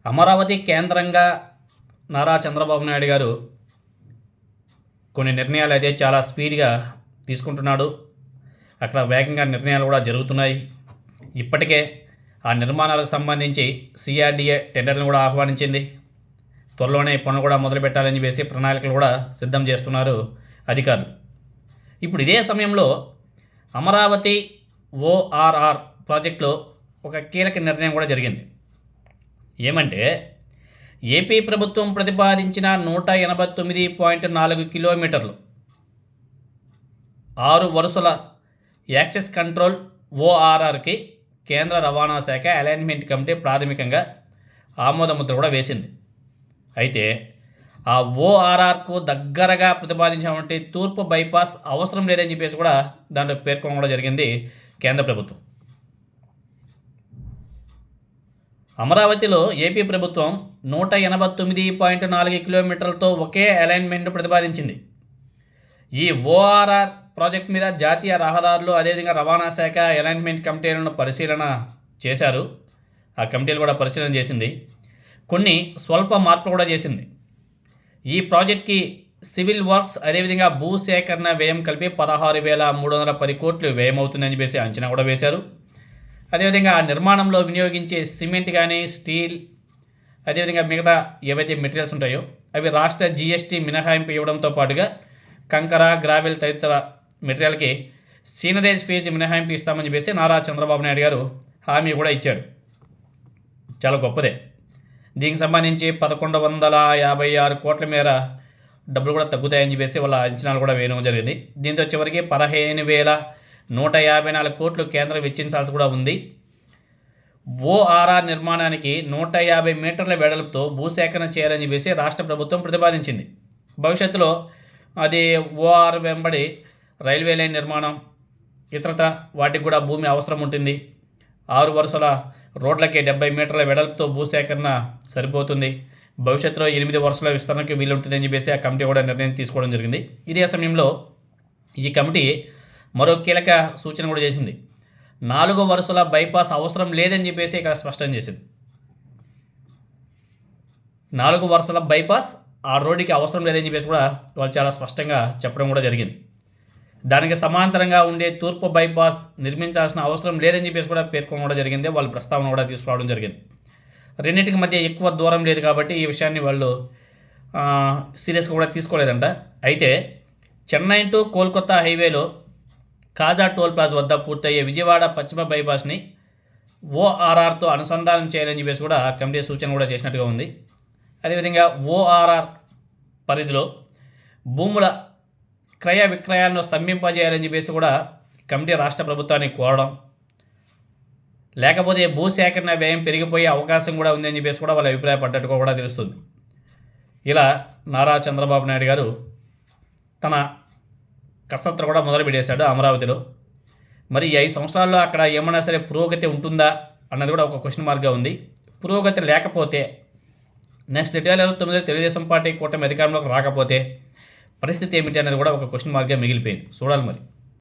అమరావతి కేంద్రంగా నారా చంద్రబాబు నాయుడు గారు కొన్ని నిర్ణయాలు అయితే చాలా స్పీడ్గా తీసుకుంటున్నాడు. అక్కడ వేగంగా నిర్ణయాలు కూడా జరుగుతున్నాయి. ఇప్పటికే ఆ నిర్మాణాలకు సంబంధించి సిఆర్డీఏ టెండర్లను కూడా ఆహ్వానించింది. త్వరలోనే పనులు కూడా మొదలు పెట్టాలని చెప్పేసి ప్రణాళికలు కూడా సిద్ధం చేస్తున్నారు అధికారులు. ఇప్పుడు ఇదే సమయంలో అమరావతి ఓఆర్ఆర్ ప్రాజెక్టులో ఒక కీలక నిర్ణయం కూడా జరిగింది. ఏమంటే ఏపీ ప్రభుత్వం ప్రతిపాదించిన 189.4 కిలోమీటర్లు 6 వరుసల యాక్సెస్ కంట్రోల్ ఓఆర్ఆర్కి కేంద్ర రవాణా శాఖ అలైన్మెంట్ కమిటీ ప్రాథమికంగా ఆమోదముద్ర కూడా వేసింది. అయితే ఆ ఓఆర్ఆర్కు దగ్గరగా ప్రతిపాదించినటువంటి తూర్పు బైపాస్ అవసరం లేదని చెప్పేసి కూడా దాంట్లో పేర్కొనడం కూడా జరిగింది కేంద్ర ప్రభుత్వం. అమరావతిలో ఏపీ ప్రభుత్వం 189.4 కిలోమీటర్లతో ఒకే అలైన్మెంట్ ప్రతిపాదించింది. ఈ ఓఆర్ఆర్ ప్రాజెక్ట్ మీద జాతీయ రహదారులు అదేవిధంగా రవాణా శాఖ అలైన్మెంట్ కమిటీలను పరిశీలన చేశారు. ఆ కమిటీలు కూడా పరిశీలన చేసింది. కొన్ని స్వల్ప మార్పులు కూడా చేసింది. ఈ ప్రాజెక్ట్కి సివిల్ వర్క్స్ అదేవిధంగా భూసేకరణ వ్యయం కలిపి 16,310 కోట్లు వ్యయం అవుతుందని చెప్పేసి అంచనా కూడా వేశారు. అదేవిధంగా ఆ నిర్మాణంలో వినియోగించే సిమెంట్ కానీ స్టీల్ అదేవిధంగా మిగతా ఏవైతే మెటీరియల్స్ ఉంటాయో అవి రాష్ట్ర జీఎస్టీ మినహాయింపు ఇవ్వడంతో పాటుగా కంకర గ్రావెల్ తదితర మెటీరియల్కి సీనరేజ్ ఫీజు మినహాయింపు ఇస్తామని చెప్పేసి నారా చంద్రబాబు నాయుడు గారు హామీ కూడా ఇచ్చాడు. చాలా గొప్పదే. దీనికి సంబంధించి 1,156 కోట్ల మేర డబ్బులు కూడా తగ్గుతాయని చెప్పేసి వాళ్ళ అంచనాలు కూడా వేయడం జరిగింది. దీంతో చివరికి 15,154 కోట్లు కేంద్రం వెచ్చించాల్సి కూడా ఉంది. ఓఆర్ఆర్ నిర్మాణానికి 150 మీటర్ల వెడల్పుతో భూసేకరణ చేయాలని చెప్పేసి రాష్ట్ర ప్రభుత్వం ప్రతిపాదించింది. భవిష్యత్తులో అది ఓఆర్ వెంబడి రైల్వే లైన్ నిర్మాణం ఇతరత వాటికి కూడా భూమి అవసరం ఉంటుంది. 6 వరుసల రోడ్లకి 70 మీటర్ల వెడల్పుతో భూసేకరణ సరిపోతుంది. భవిష్యత్తులో 8 వరుసల విస్తరణకి వీలుంటుందని చెప్పేసి ఆ కమిటీ కూడా నిర్ణయం తీసుకోవడం జరిగింది. ఇదే సమయంలో ఈ కమిటీ మరో కీలక సూచన కూడా చేసింది. 4 వరుసల బైపాస్ అవసరం లేదని చెప్పేసి ఇక్కడ స్పష్టం చేసింది. 4 వరుసల బైపాస్ ఆ రోడ్డుకి అవసరం లేదని చెప్పేసి కూడా వాళ్ళు చాలా స్పష్టంగా చెప్పడం కూడా జరిగింది. దానికి సమాంతరంగా ఉండే తూర్పు బైపాస్ నిర్మించాల్సిన అవసరం లేదని చెప్పేసి కూడా పేర్కొనడం కూడా జరిగింది. వాళ్ళు ప్రస్తావన కూడా తీసుకురావడం జరిగింది. రెండింటికి మధ్య ఎక్కువ దూరం లేదు కాబట్టి ఈ విషయాన్ని వాళ్ళు సీరియస్గా కూడా తీసుకోలేదంట. అయితే చెన్నై టు కోల్కతా హైవేలో కాజా టోల్ ప్లాజా వద్ద పూర్తయ్యే విజయవాడ పశ్చిమ బైపాస్ని ఓఆర్ఆర్తో అనుసంధానం చేయాలని చెప్పేసి కూడా కమిటీ సూచన కూడా చేసినట్టుగా ఉంది. అదేవిధంగా ఓఆర్ఆర్ పరిధిలో భూముల క్రయ విక్రయాలను స్తంభింపజేయాలని చెప్పేసి కూడా కమిటీ రాష్ట్ర ప్రభుత్వాన్ని కోరడం, లేకపోతే భూసేకరణ వ్యయం పెరిగిపోయే అవకాశం కూడా ఉందని చెప్పేసి కూడా వాళ్ళ అభిప్రాయపడ్డట్టుగా కూడా తెలుస్తుంది. ఇలా నారా చంద్రబాబు నాయుడు గారు తన కసరత్తు కూడా మొదలుపెట్టేశాడు అమరావతిలో. మరి ఈ 5 సంవత్సరాల్లో అక్కడ ఏమన్నా సరే పురోగతి ఉంటుందా అన్నది కూడా ఒక క్వశ్చన్ మార్క్గా ఉంది. పురోగతి లేకపోతే నెక్స్ట్ 2029 తెలుగుదేశం పార్టీ కూటమి అధికారంలోకి రాకపోతే పరిస్థితి ఏమిటి అనేది కూడా ఒక క్వశ్చన్ మార్క్గా మిగిలిపోయింది. చూడాలి మరి.